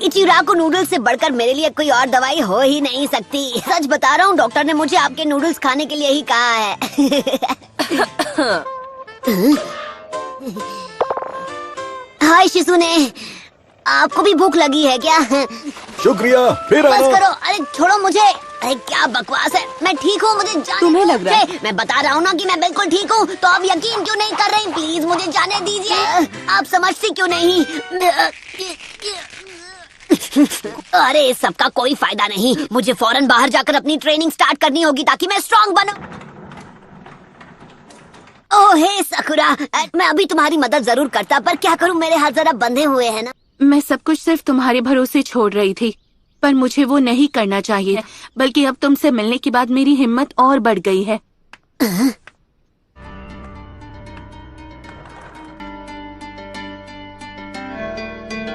इचिराको noodles से बढ़कर मेरे लिए कोई और दवाई हो ही नहीं सकती। सच बता रहा हूँ, डॉक्टर ने मुझे आपके नूडल्स खाने के लिए ही कहा है। हाय शिसुने, आपको भी भूख लगी है क्या? शुक्रिया, फिर बस आना। करो, अरे छोड़ो मुझे। अरे क्या बकवास है, मैं ठीक हूँ, मुझे जाने तुम्हें लग रहा है? मैं बता रहा हूँ ना कि मैं बिल्कुल ठीक हूँ, तो आप यकीन क्यों नहीं कर रही? प्लीज मुझे जाने दीजिए। आप समझती क्यों नहीं? अरे सबका कोई फायदा नहीं, मुझे फौरन बाहर जाकर अपनी ट्रेनिंग स्टार्ट करनी होगी ताकि मैं स्ट्रांग बनूं। ओह हे सकुरा, मैं अभी तुम्हारी मदद जरूर करता, पर क्या करूं, मेरे हाथ जरा बंधे हुए हैं ना। मैं सब कुछ सिर्फ तुम्हारे भरोसे छोड़ रही थी, पर मुझे वो नहीं करना चाहिए, बल्कि अब तुमसे मिलने के बाद मेरी हिम्मत और बढ़ गई है।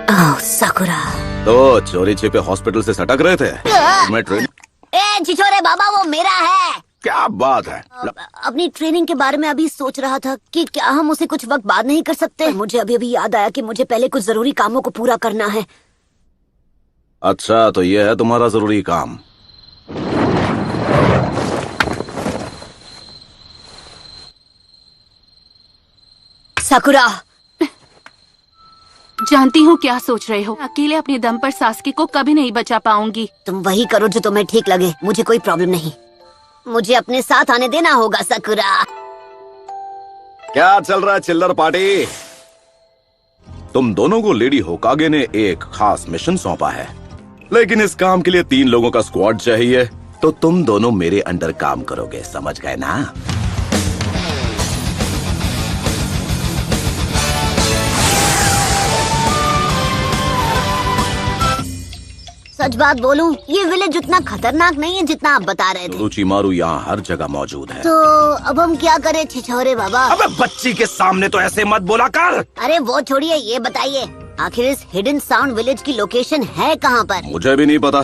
ओह सकुरा। तो चोरी छिपे हॉस्पिटल से सटक रहे थे। मैं ट्रेन ए छिछोरे बाबा, वो मेरा है। क्या बात है? अपनी ट्रेनिंग के बारे में अभी सोच रहा था कि क्या हम उसे कुछ वक्त बाद नहीं कर सकते। मुझे अभी अभी याद आया कि मुझे पहले कुछ जरूरी कामों को पूरा करना है। अच्छा, तो ये है तुम्हारा जरूरी काम। सकुरा, जानती हूँ क्या सोच रहे हो। अकेले अपने दम पर सास्की को कभी नहीं बचा पाऊंगी। तुम वही करो जो तुम्हें ठीक लगे, मुझे कोई प्रॉब्लम नहीं। मुझे अपने साथ आने देना होगा सकुरा। क्या चल रहा है चिल्लर पार्टी? तुम दोनों को लेडी होकागे ने एक खास मिशन सौंपा है, लेकिन इस काम के लिए 3 लोगों का स्क्वाड चाहिए। तो तुम दोनों मेरे अंडर काम करोगे, समझ गए ना? सच बात बोलूं, ये विलेज उतना खतरनाक नहीं है जितना आप बता रहे थे। रुचिमारू यहाँ हर जगह मौजूद है। तो अब हम क्या करें छिछोरे बाबा? अबे बच्ची के सामने तो ऐसे मत बोला कर। अरे वो छोड़िए, ये बताइए आखिर इस हिडन साउंड विलेज की लोकेशन है कहाँ पर? मुझे भी नहीं पता।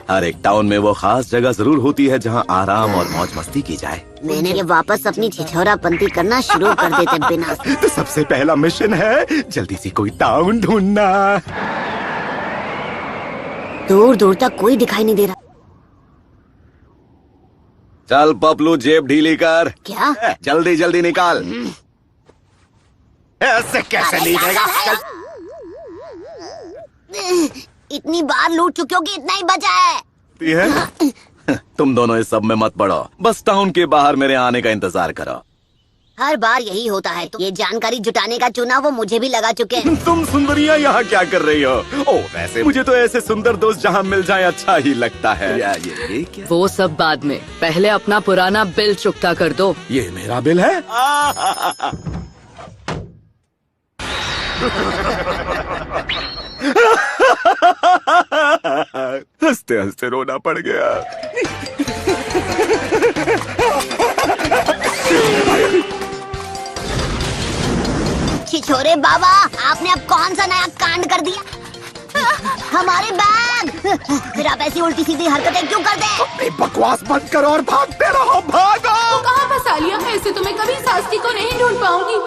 हर एक टाउन में वो खास जगह जरूर होती है जहाँ आराम और मौज मस्ती की जाए। मैंने ये वापस अपनी छिछोरापंती करना शुरू कर देते बिना। तो सबसे पहला मिशन है जल्दी से कोई टाउन ढूंढना। दूर दूर तक कोई दिखाई नहीं दे रहा। चल पपलू, जेब ढीली कर। क्या? जल्दी जल्दी निकाल। ऐसे कैसे नहीं देगा? इतनी बार लूट चुके हो कि इतना ही बचा है। तुम दोनों इस सब में मत पड़ो, बस टाउन के बाहर मेरे आने का इंतजार करो। हर बार यही होता है। तो ये जानकारी जुटाने का चुनाव वो मुझे भी लगा चुके हैं। तुम सुंदरियां यहाँ क्या कर रही हो? ओ वैसे मुझे तो ऐसे सुंदर दोस्त जहाँ मिल जाए अच्छा ही लगता है। ये क्या? वो सब बाद में, पहले अपना पुराना बिल चुकता कर दो। ये मेरा बिल है? हंसते हंसते रोना पड़ गया। छिछोरे बाबा, आपने अब कौन सा नया कांड कर दिया? हमारे बैग! फिर आप ऐसी उल्टी सीधी हरकतें क्यों करते हैं? बकवास बंद करो और भागते रहो, भागो! कहाँ फंसा लिया? ऐसे तो मैं कभी सास्की को नहीं ढूंढ पाऊंगी।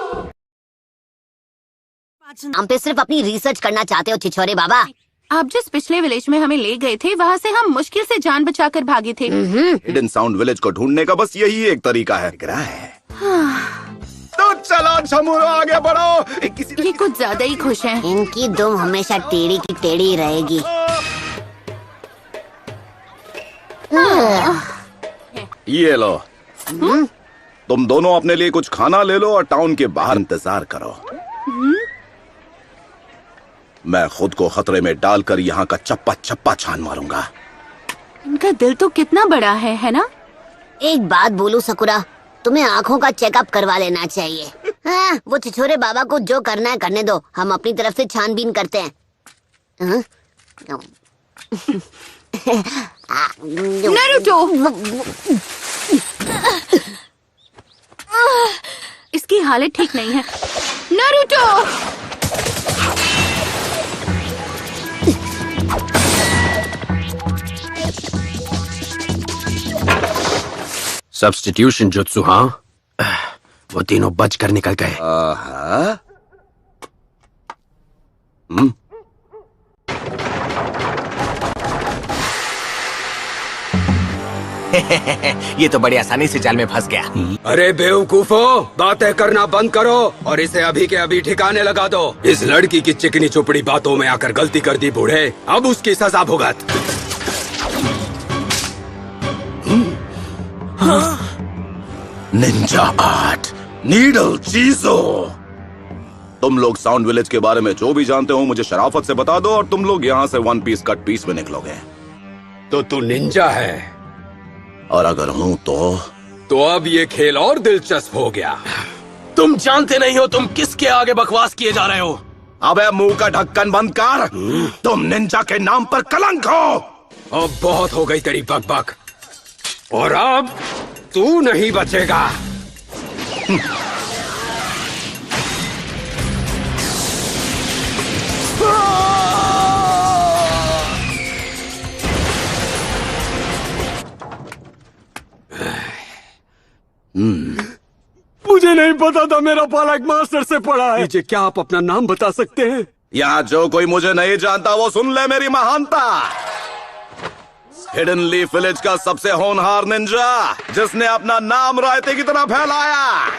हम पे सिर्फ अपनी रिसर्च करना चाहते हो छिछोरे बाबा। आप जिस पिछले विलेज में हमें ले गए थे, वहाँ से हम मुश्किल से जान बचाकर भागे थे। हिडन साउंड विलेज को ढूंढने का बस यही एक तरीका है। तो चलो छमुरो, आगे बढ़ो। ये कुछ ज्यादा ही खुश हैं। इनकी दुम हमेशा टेढ़ी की टेढ़ी रहेगी। ये लो, तुम दोनों अपने लिए कुछ खाना ले लो और टाउन के बाहर इंतजार करो। मैं खुद को खतरे में डालकर यहाँ का चप्पा चप्पा छान मारूंगा। इनका दिल तो कितना बड़ा है ना? एक बात बोलूं सकुरा, तुम्हें आँखों का चेकअप करवा लेना चाहिए। हाँ, वो छिछोरे बाबा को जो करना है करने दो, हम अपनी तरफ से छानबीन करते हैं। नारुतो! इसकी हालत ठीक नहीं है। नारुतो! सब्स्टिट्यूशन जुत्सु, हाँ? वो तीनों बचकर निकल गए। आहा। ये तो बड़ी आसानी से जाल में फंस गया। अरे बेवकूफो, बातें करना बंद करो और इसे अभी के अभी ठिकाने लगा दो। इस लड़की की चिकनी चुपड़ी बातों में आकर गलती कर दी बूढ़े, अब उसकी सजा भुगत। निंजा आर्ट, नीडल चीजो। तुम लोग साउंड विलेज के बारे में जो भी जानते हो मुझे शराफत से बता दो और तुम लोग यहाँ से वन पीस कट पीस में निकलोगे। तो तू निंजा है और अगर हूँ तो अब ये खेल और दिलचस्प हो गया। तुम जानते नहीं हो तुम किसके आगे बकवास किए जा रहे हो। अबे मुंह का ढक्कन बंद कर। तुम निंजा के नाम पर कलंक हो। अब बहुत हो गई तेरी बकबक, और अब तू नहीं बचेगा। मुझे नहीं पता था मेरा पाला एक मास्टर से पढ़ा है। मुझे क्या आप अपना नाम बता सकते हैं? यहाँ जो कोई मुझे नहीं जानता वो सुन ले मेरी महानता। हिडन लीफ विलेज का सबसे होनहार निंजा, जिसने अपना नाम रायते की तरह फैलाया,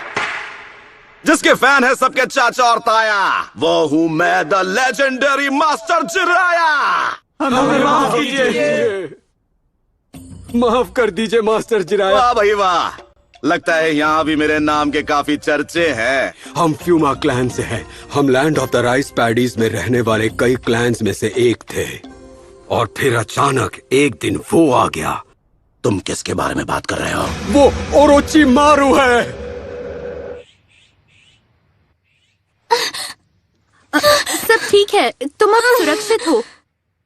जिसके फैन है सबके चाचा और ताया, वो हूँ मैं, द लेजेंडरी मास्टर जिराया। हमें माफ कीजिए। माफ कर दीजिए मास्टर जिराया। वाह भाई वाह, लगता है यहाँ भी मेरे नाम के काफी चर्चे हैं। हम फ्यूमा क्लैन से हैं। हम land of the rice paddies में रहने वाले कई क्लैंस में से एक थे, और फिर अचानक एक दिन वो आ गया। तुम किसके बारे में बात कर रहे हो? वो ओरोची मारू है। सब ठीक है, तुम अब सुरक्षित हो।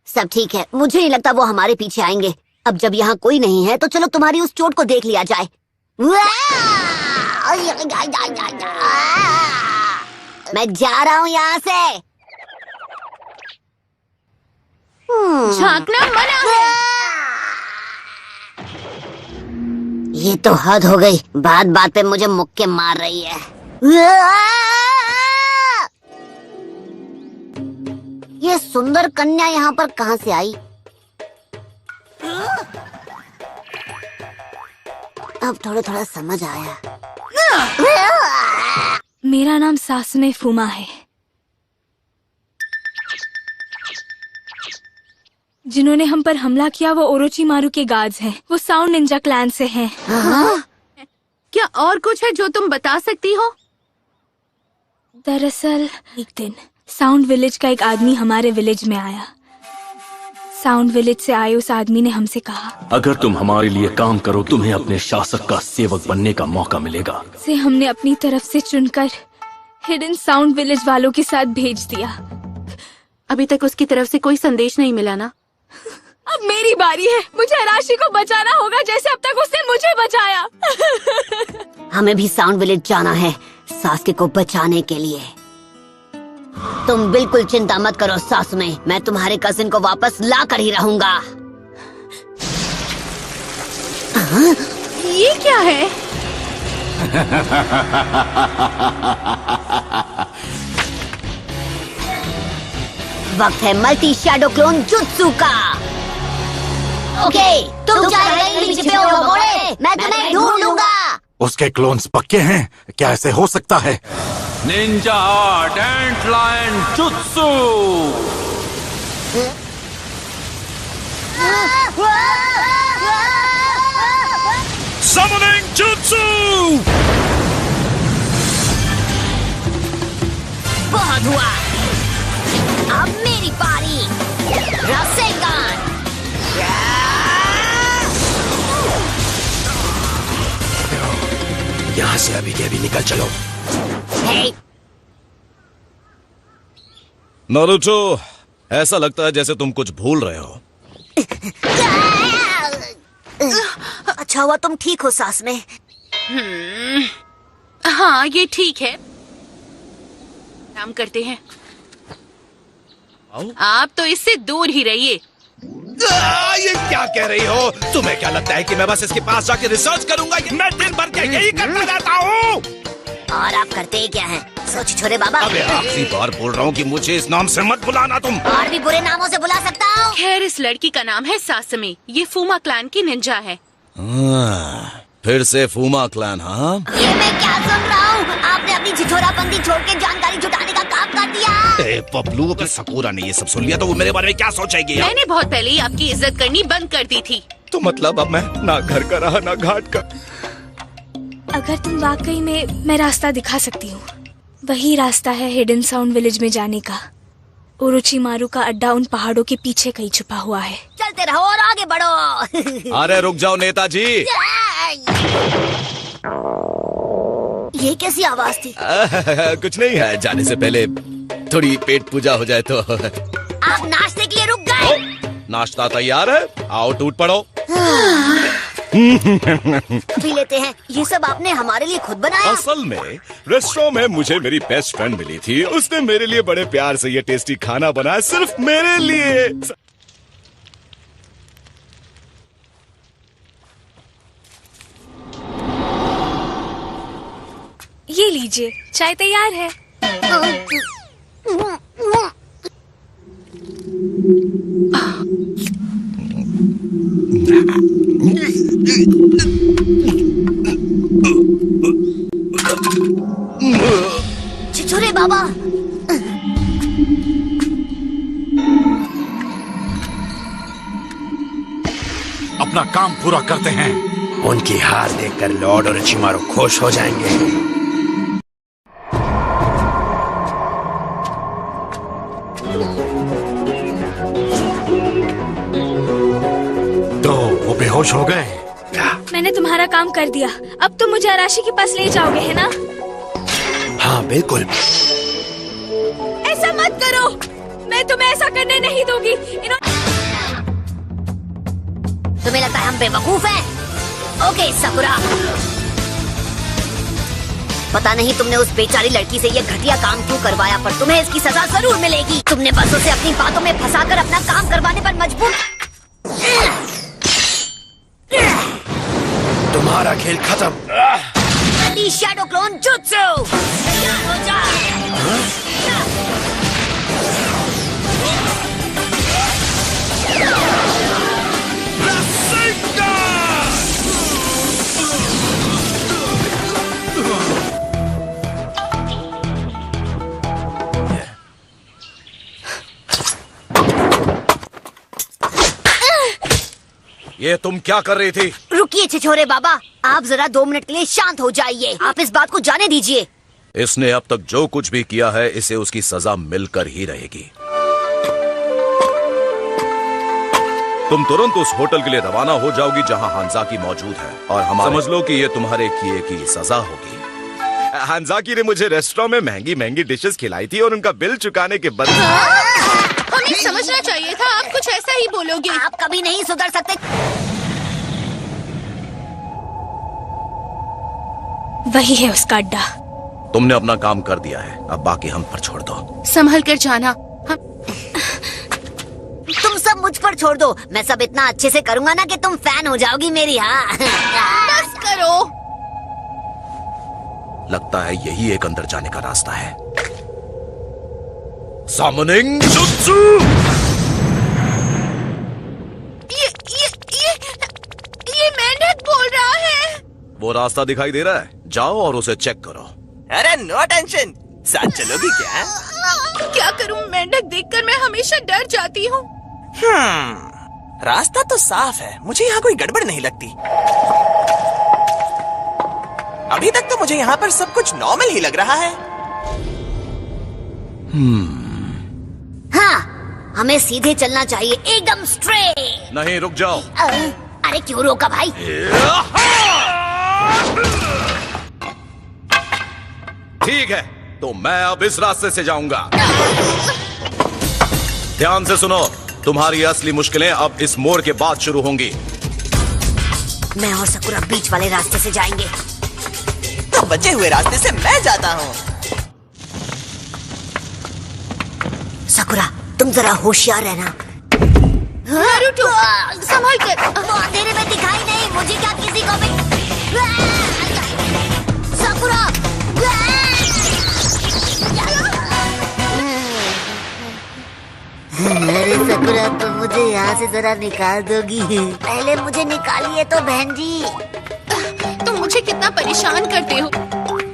सब ठीक है, मुझे नहीं लगता वो हमारे पीछे आएंगे। अब जब यहाँ कोई नहीं है तो चलो तुम्हारी उस चोट को देख लिया जाए। मैं जा रहा हूँ यहाँ से। झांकना मना है। ये तो हद हो गई, बात बात पे मुझे मुक्के मार रही है। ये सुंदर कन्या यहाँ पर कहाँ से आई? अब थोड़ा थोड़ा समझ आया। मेरा नाम सासुने फुमा है। जिन्होंने हम पर हमला किया वो ओरोची मारू के गार्ड्स हैं। वो साउंड निंजा क्लैन से हैं। क्या और कुछ है जो तुम बता सकती हो? दरअसल एक दिन साउंड विलेज का एक आदमी हमारे विलेज में आया। साउंड विलेज से आए उस आदमी ने हमसे कहा, अगर तुम हमारे लिए काम करो तुम्हें अपने शासक का सेवक बनने का मौका मिलेगा। से हमने अपनी तरफ से चुनकर हिडन साउंड विलेज वालों के साथ भेज दिया। अभी तक उसकी तरफ से कोई संदेश नहीं मिला ना? अब मेरी बारी है। मुझे अराशी को बचाना होगा जैसे अब तक उसने मुझे बचाया। हमें भी साउंड विलेज जाना है सासके को बचाने के लिए। तुम बिल्कुल चिंता मत करो सासुने, मैं तुम्हारे कजिन को वापस ला कर ही रहूंगा। ये क्या है? वक्त है मल्टी शैडो क्लोन जुत्सु का। ओके, तुम चाहे कहीं भी छिपे हो भगोड़े, मैं तुम्हें ढूंढ लूंगा। उसके क्लोन्स पक्के हैं? क्या ऐसे हो सकता है? निंजा आर्ट एंट लायन जुत्सु। Summoning Jutsu! बहुत हुआ, अब मेरी बारी। रासेंगान। यहाँ से अभी के अभी निकल चलो। हे, नारुतो, ऐसा लगता है जैसे तुम कुछ भूल रहे हो। अच्छा हुआ तुम ठीक हो सास में। हाँ, ये ठीक है। काम करते हैं। आप तो इससे दूर ही रहिए। ये क्या कह रही हो? तुम्हें क्या लगता है कि मैं बस इसके पास जाके रिसर्च करूंगा? मैं दिन भर क्या यही करता रहता हूँ? और आप करते ही क्या हैं? सोच छोरे बाबा। अबे आखिरी बार बोल रहा हूँ कि मुझे इस नाम से मत बुलाना तुम। और भी बुरे नामों से बुला सकता हूँ। खैर, इस लड़की का नाम है सासमी। ये फूमा क्लैन की निंजा है। फिर से फूमा क्लैन, हाँ? ये मैं क्या सुन रहा हूँ? आपने अपनी छिछोरापंती छोड़ के जानकारी जुटाने का काम कर दिया। ए पपलू, अगर सकूरा ने ये सब सुन लिया तो वो मेरे बारे में क्या सोचेगी? मैंने बहुत पहले ही आपकी इज्जत करनी बंद कर दी थी। तो मतलब अब मैं ना घर का रहा ना घाट का। अगर तुम वाकई में, मैं रास्ता दिखा सकती हूँ। वही रास्ता है हिडन साउंड विलेज में जाने का। ओरोचिमारू का अड्डा उन पहाड़ों के पीछे कहीं छुपा हुआ है। चलते रहो और आगे बढ़ो। अरे रुक जाओ नेताजी। ये कैसी आवाज थी? कुछ नहीं है, जाने से पहले थोड़ी पेट पूजा हो जाए तो। आप नाश्ते के लिए रुक गए? नाश्ता तैयार है, आओ टूट पड़ो। पी लेते हैं। ये सब आपने हमारे लिए खुद बनाया? असल में रेस्टोरेंट में मुझे मेरी बेस्ट फ्रेंड मिली थी। उसने मेरे लिए बड़े प्यार से ये टेस्टी खाना बनाया, सिर्फ मेरे लिए। ये लीजिए, चाय तैयार है। छिछोरे बाबा। अपना काम पूरा करते हैं। उनकी हार देखकर लॉर्ड ओरोचिमारू खुश हो जाएंगे। तो वो बेहोश हो गए। मैंने तुम्हारा काम कर दिया। अब तुम मुझे अराशी के पास ले जाओगे, है ना? हाँ बिल्कुल। ऐसा मत करो, मैं तुम्हें ऐसा करने नहीं दूंगी। तुम्हें लगता है हम बेवकूफ हैं? ओके साकुरा, पता नहीं तुमने उस बेचारी लड़की से ये घटिया काम क्यों करवाया, पर तुम्हें इसकी सजा जरूर मिलेगी। तुमने बस उसे अपनी बातों में फंसाकर अपना काम करवाने पर मजबूर। तुम्हारा खेल खत्म। शैडो क्लोन जुत्सु तैयार हो जा। ये तुम क्या कर रही थी? रुकिए छिछोरे बाबा, आप जरा 2 मिनट के लिए शांत हो जाइए। आप इस बात को जाने दीजिए। इसने अब तक जो कुछ भी किया है, इसे उसकी सजा मिलकर ही रहेगी। तुम तुरंत उस होटल के लिए रवाना हो जाओगी जहां हांजाकी मौजूद है, और हम समझ लो कि ये तुम्हारे किए की सजा होगी। हांजाकी ने मुझे रेस्टोरेंट में महंगी महंगी डिशेस खिलाई थी और उनका बिल चुकाने के बदले हमें समझना चाहिए था, आप कुछ ऐसा ही बोलोगे। आप कभी नहीं सुधर सकते। वही है उसका अड्डा। तुमने अपना काम कर दिया है, अब बाकी हम पर छोड़ दो। संभल कर जाना। तुम सब मुझ पर छोड़ दो, मैं सब इतना अच्छे से करूंगा ना कि तुम फैन हो जाओगी मेरी। हाँ बस करो। लगता है यही एक अंदर जाने का रास्ता है। Summoning Jutsu! ये मेंढक बोल रहा है। वो रास्ता दिखाई दे रहा है, जाओ और उसे चेक करो। अरे नो टेंशन, साथ चलोगी क्या? क्या करूं, मेंढक देखकर मैं हमेशा डर जाती हूँ। रास्ता तो साफ है, मुझे यहाँ कोई गड़बड़ नहीं लगती। अभी तक तो मुझे यहाँ पर सब कुछ नॉर्मल ही लग रहा है। हाँ, हमें सीधे चलना चाहिए, एकदम स्ट्रेट। नहीं, रुक जाओ। अरे क्यों रोका भाई? ठीक है, तो मैं अब इस रास्ते से जाऊंगा। ध्यान से सुनो, तुम्हारी असली मुश्किलें अब इस मोड़ के बाद शुरू होंगी। मैं और साकुरा बीच वाले रास्ते से जाएंगे। तो बचे हुए रास्ते से मैं जाता हूँ। साकुरा, तुम जरा होशियार रहना। नारुतो, संभल कर। वो अंधेरे में दिखाई नहीं, मुझे क्या किसी को भी। साकुरा! सकुरा, तुम मुझे यहाँ से जरा निकाल दोगी? पहले मुझे निकालिए तो बहन जी। तुम मुझे कितना परेशान करते हो।